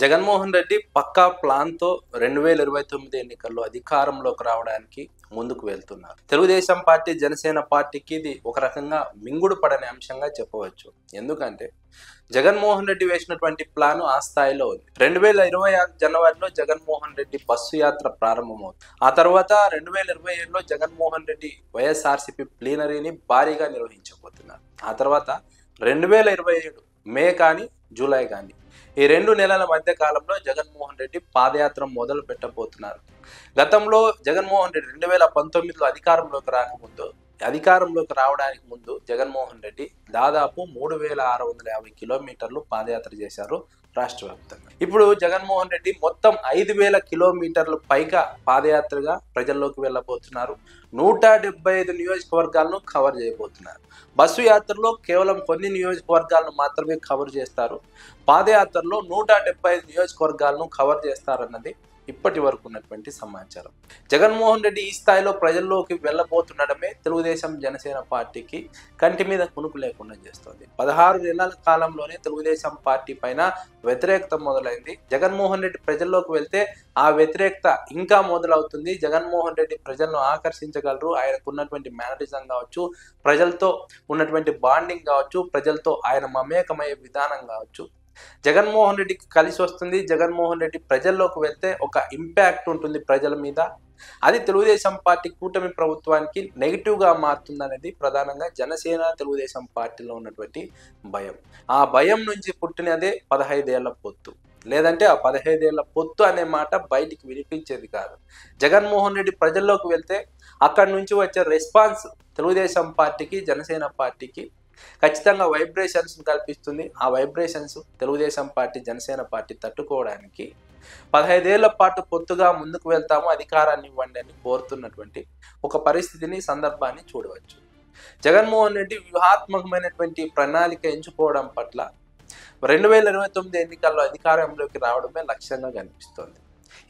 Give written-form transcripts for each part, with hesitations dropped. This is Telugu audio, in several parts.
జగన్మోహన్ రెడ్డి పక్కా ప్లాన్‌తో 2029 ఎన్నికల్లో అధికారంలోకి రావడానికి ముందుకు వెళ్తున్నారు. తెలుగుదేశం పార్టీ, జనసేన పార్టీకి ఇది ఒక రకంగా మింగుడు పడని అంశంగా చెప్పవచ్చు. ఎందుకంటే జగన్మోహన్ రెడ్డి వేసినటువంటి ప్లాను ఆ స్థాయిలో ఉంది. 2026 జనవరిలో జగన్మోహన్ రెడ్డి బస్సు యాత్ర ప్రారంభమవుతుంది. ఆ తర్వాత 2027లో జగన్మోహన్ రెడ్డి వైఎస్ఆర్సీపీ ప్లీనరీని భారీగా నిర్వహించబోతున్నారు. ఆ తర్వాత 2027 మే కానీ జూలై కానీ ఈ 2 నెలల మధ్య కాలంలో జగన్మోహన్ రెడ్డి పాదయాత్ర మొదలు పెట్టబోతున్నారు. గతంలో జగన్మోహన్ రెడ్డి 2019లో అధికారంలోకి రావడానికి ముందు జగన్మోహన్ రెడ్డి దాదాపు 3650 కిలోమీటర్లు పాదయాత్ర చేశారు రాష్ట్ర వ్యాప్తంగా. ఇప్పుడు జగన్మోహన్ రెడ్డి మొత్తం 5000 కిలోమీటర్లు పైగా పాదయాత్రగా ప్రజల్లోకి వెళ్ళబోతున్నారు. 175 నియోజకవర్గాలను కవర్ చేయబోతున్నారు. బస్సు యాత్రలో కేవలం కొన్ని నియోజకవర్గాలను మాత్రమే కవర్ చేస్తారు. పాదయాత్రలో 175 నియోజకవర్గాలను కవర్ చేస్తారన్నది ఇప్పటి వరకు ఉన్నటువంటి సమాచారం. జగన్మోహన్ రెడ్డి ఈ స్థాయిలో ప్రజల్లోకి వెళ్ళబోతుండడమే తెలుగుదేశం, జనసేన పార్టీకి కంటి మీద కునుకు లేకుండా చేస్తుంది. 16 నెలల కాలంలోనే తెలుగుదేశం పార్టీ పైన వ్యతిరేకత మొదలైంది. జగన్మోహన్ రెడ్డి ప్రజల్లోకి వెళ్తే ఆ వ్యతిరేకత ఇంకా మొదలవుతుంది. జగన్మోహన్ రెడ్డి ప్రజలను ఆకర్షించగలరు. ఆయనకు ఉన్నటువంటి మేనరిజం కావచ్చు, ప్రజలతో ఉన్నటువంటి బాండింగ్ కావచ్చు, ప్రజలతో ఆయన మమేకమయ్యే విధానం కావచ్చు, జగన్మోహన్ రెడ్డికి కలిసి వస్తుంది. జగన్మోహన్ రెడ్డి ప్రజల్లోకి వెళ్తే ఒక ఇంపాక్ట్ ఉంటుంది ప్రజల మీద. అది తెలుగుదేశం పార్టీ కూటమి ప్రభుత్వానికి నెగిటివ్గా మారుతుంది అనేది ప్రధానంగా జనసేన, తెలుగుదేశం పార్టీలో ఉన్నటువంటి భయం. ఆ భయం నుంచి పుట్టినదే 15 ఏళ్ల పొత్తు. లేదంటే ఆ 15 ఏళ్ల పొత్తు అనే మాట బయటికి వినిపించేది కాదు. జగన్మోహన్ రెడ్డి ప్రజల్లోకి వెళ్తే అక్కడి నుంచి వచ్చే రెస్పాన్స్ తెలుగుదేశం పార్టీకి, జనసేన పార్టీకి ఖచ్చితంగా వైబ్రేషన్స్ కల్పిస్తుంది. ఆ vibrations Telugu Desam party, Janasena party తట్టుకోవడానికి 15 ఏళ్ల పాటు పొత్తుగా ముందుకు వెళ్తాము, అధికారాన్ని ఇవ్వండి అని కోరుతున్నటువంటి ఒక పరిస్థితిని, సందర్భాన్ని చూడవచ్చు. జగన్మోహన్ రెడ్డి వ్యూహాత్మకమైనటువంటి ప్రణాళిక ఎంచుకోవడం పట్ల 2029 ఎన్నికల్లో అధికారంలోకి రావడమే లక్ష్యంగా కనిపిస్తోంది.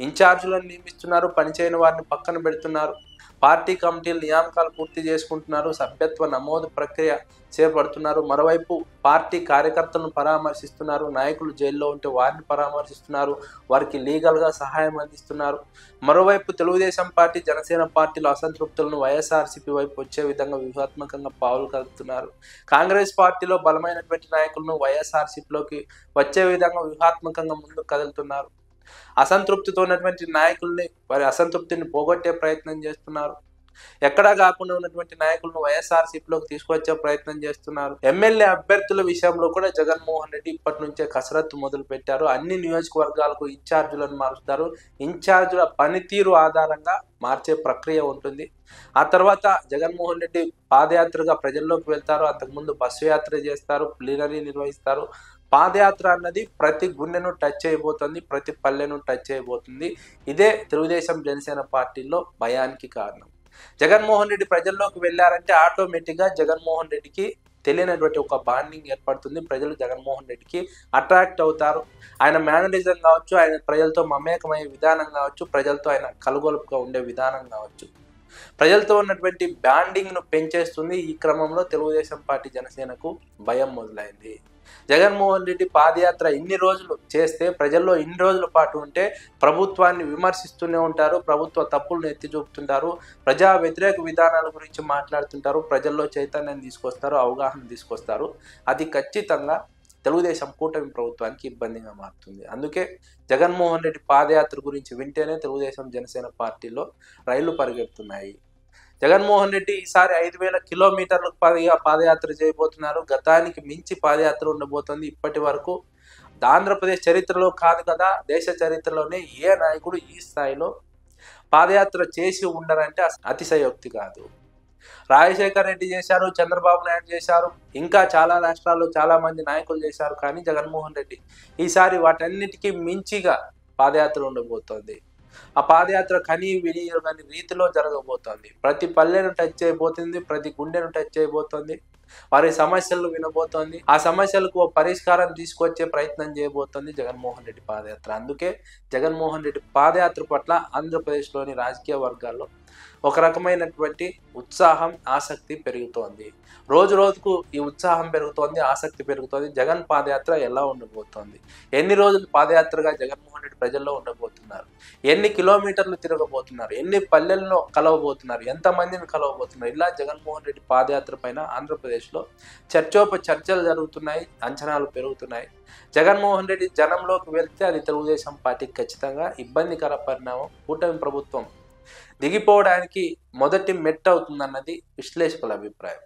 ఇన్ఛార్జీలను నియమిస్తున్నారు, పనిచేయని వారిని పక్కన పెడుతున్నారు, పార్టీ కమిటీలు నియామకాలు పూర్తి చేసుకుంటున్నారు, సభ్యత్వ నమోదు ప్రక్రియ చేపడుతున్నారు. మరోవైపు పార్టీ కార్యకర్తలను పరామర్శిస్తున్నారు, నాయకులు జైల్లో ఉంటే వారిని పరామర్శిస్తున్నారు, వారికి లీగల్గా సహాయం అందిస్తున్నారు. మరోవైపు తెలుగుదేశం పార్టీ, జనసేన పార్టీలో అసంతృప్తులను వైఎస్ఆర్సీపీ వైపు వచ్చే విధంగా వ్యూహాత్మకంగా పావులు కలుపుతున్నారు. కాంగ్రెస్ పార్టీలో బలమైనటువంటి నాయకులను వైఎస్ఆర్సీపీలోకి వచ్చే విధంగా వ్యూహాత్మకంగా ముందుకు కదులుతున్నారు. అసంతృప్తితో ఉన్నటువంటి నాయకుల్ని, వారి అసంతృప్తిని పోగొట్టే ప్రయత్నం చేస్తున్నారు. ఎక్కడా కాకుండా ఉన్నటువంటి నాయకులను వైఎస్ఆర్సీపీలోకి తీసుకొచ్చే ప్రయత్నం చేస్తున్నారు. ఎమ్మెల్యే అభ్యర్థుల విషయంలో కూడా జగన్మోహన్ రెడ్డి ఇప్పటి నుంచే కసరత్తు మొదలు పెట్టారు. అన్ని నియోజకవర్గాలకు ఇన్ఛార్జీలను మారుస్తారు. ఇన్ఛార్జీల పనితీరు ఆధారంగా మార్చే ప్రక్రియ ఉంటుంది. ఆ తర్వాత జగన్మోహన్ రెడ్డి పాదయాత్రగా ప్రజల్లోకి వెళ్తారు. అంతకుముందు బస్సు యాత్ర చేస్తారు, ప్లీనరీ నిర్వహిస్తారు. పాదయాత్ర అన్నది ప్రతి గుండెను టచ్ చేయబోతుంది, ప్రతి పల్లెను టచ్ చేయబోతుంది. ఇదే తెలుగుదేశం, జనసేన పార్టీల్లో భయానికి కారణం. జగన్మోహన్ రెడ్డి ప్రజల్లోకి వెళ్ళారంటే ఆటోమేటిక్గా జగన్మోహన్ రెడ్డికి తెలియనటువంటి ఒక బాండింగ్ ఏర్పడుతుంది. ప్రజలు జగన్మోహన్ రెడ్డికి అట్రాక్ట్ అవుతారు. ఆయన మేనరిజం కావచ్చు, ఆయన ప్రజలతో మమేకమయ్యే విధానం కావచ్చు, ప్రజలతో ఆయన కలుగొలుపుగా ఉండే విధానం కావచ్చు, ప్రజలతో ఉన్నటువంటి బాండింగ్ను పెంచేస్తుంది. ఈ క్రమంలో తెలుగుదేశం పార్టీ, జనసేనకు భయం మొదలైంది. జగన్మోహన్ రెడ్డి పాదయాత్ర ఇన్ని రోజులు చేస్తే, ప్రజల్లో ఇన్ని రోజుల పాటు ఉంటే ప్రభుత్వాన్ని విమర్శిస్తూనే ఉంటారు, ప్రభుత్వ తప్పులను ఎత్తి చూపుతుంటారు, ప్రజా వ్యతిరేక విధానాల గురించి మాట్లాడుతుంటారు, ప్రజల్లో చైతన్యం తీసుకొస్తారు, అవగాహన తీసుకొస్తారు. అది ఖచ్చితంగా తెలుగుదేశం కూటమి ప్రభుత్వానికి ఇబ్బందిగా మారుతుంది. అందుకే జగన్మోహన్ రెడ్డి పాదయాత్ర గురించి వింటేనే తెలుగుదేశం, జనసేన పార్టీలో రైళ్లు పరిగెడుతున్నాయి. జగన్మోహన్ రెడ్డి ఈసారి 5000 కిలోమీటర్లకు పైగా పాదయాత్ర చేయబోతున్నారు. గతానికి మించి పాదయాత్ర ఉండబోతోంది. ఇప్పటి వరకు ఆంధ్రప్రదేశ్ చరిత్రలో కాదు కదా, దేశ చరిత్రలోనే ఏ నాయకుడు ఈ స్థాయిలో పాదయాత్ర చేసి ఉండరంటే అతిశయోక్తి కాదు. రాజశేఖర్ రెడ్డి చేశారు, చంద్రబాబు నాయుడు చేశారు, ఇంకా చాలా రాష్ట్రాల్లో చాలా మంది నాయకులు చేశారు. కానీ జగన్మోహన్ రెడ్డి ఈసారి వాటన్నిటికీ మించిగా పాదయాత్ర ఉండబోతోంది. ఆ పాదయాత్ర కనీ విని ఎరుగని రీతిలో జరగబోతోంది. ప్రతి పల్లెను టచ్ చేయబోతుంది, ప్రతి గుండెను టచ్ చేయబోతోంది, వారి సమస్యలను వినబోతోంది, ఆ సమస్యలకు పరిష్కారం తీసుకొచ్చే ప్రయత్నం చేయబోతోంది జగన్మోహన్ రెడ్డి పాదయాత్ర. అందుకే జగన్మోహన్ రెడ్డి పాదయాత్ర పట్ల ఆంధ్రప్రదేశ్లోని రాజకీయ వర్గాల్లో ఒక రకమైనటువంటి ఉత్సాహం, ఆసక్తి పెరుగుతోంది. రోజు రోజుకు ఈ ఉత్సాహం పెరుగుతోంది, ఆసక్తి పెరుగుతోంది. జగన్ పాదయాత్ర ఎలా ఉండబోతోంది, ఎన్ని రోజులు పాదయాత్రగా జగన్మోహన్ రెడ్డి ప్రజల్లో ఉండబోతున్నారు, ఎన్ని కిలోమీటర్లు తిరగబోతున్నారు, ఎన్ని పల్లెల్లో కలవబోతున్నారు, ఎంతమందిని కలవబోతున్నారు, ఇలా జగన్మోహన్ రెడ్డి పాదయాత్ర పైన ఆంధ్రప్రదేశ్లో చర్చలు జరుగుతున్నాయి, అంచనాలు పెరుగుతున్నాయి. జగన్మోహన్ రెడ్డి జనంలోకి వెళ్తే అది తెలుగుదేశం పార్టీకి ఖచ్చితంగా ఇబ్బందికర పరిణామం. కూటమి ప్రభుత్వం దిగిపోవడానికి మొదటి మెట్టు అవుతుందన్నది విశ్లేషకుల అభిప్రాయం.